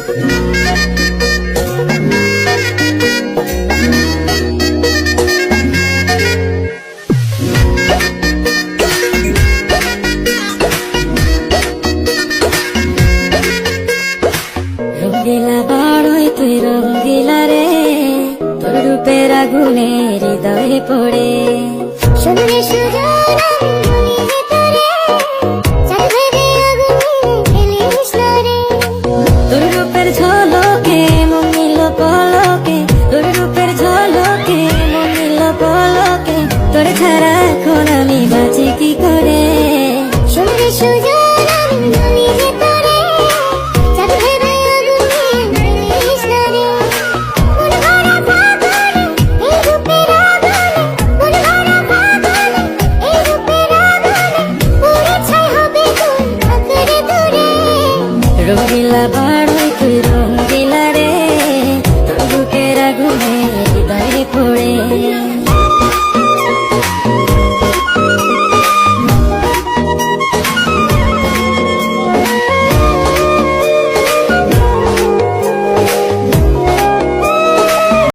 রঙ্গিলা বাড়ই তুই রঙ্গিলা রে, তোর রূপের আগুনে হৃদয়ে পড়ে। শুনরে সুজন আমি ভিতরে চাঁদে আগুনে ফেলিস না রে। তোর রূপের ঝলকে মন নিল পলকে, তোর রূপের ঝলকে মন নিল পলকে, তোর ছাড়া এখন আমি বাঁচি কি করে। শুনরে সুজন আমি ভিতরে চাঁদে আগুনে ফেলিস না রে। মন ভরা ফাগুনে এই রূপের আগুনে, মন ভরা ফাগুনে এই রূপের আগুনে পুড়ে ছাই হবে কোন আঁকড়ে ধরে। রঙ্গিলা বাড়ই তুই রঙ্গিলা রে, তোর রূপের আগুনে হৃদয়ে পড়ে।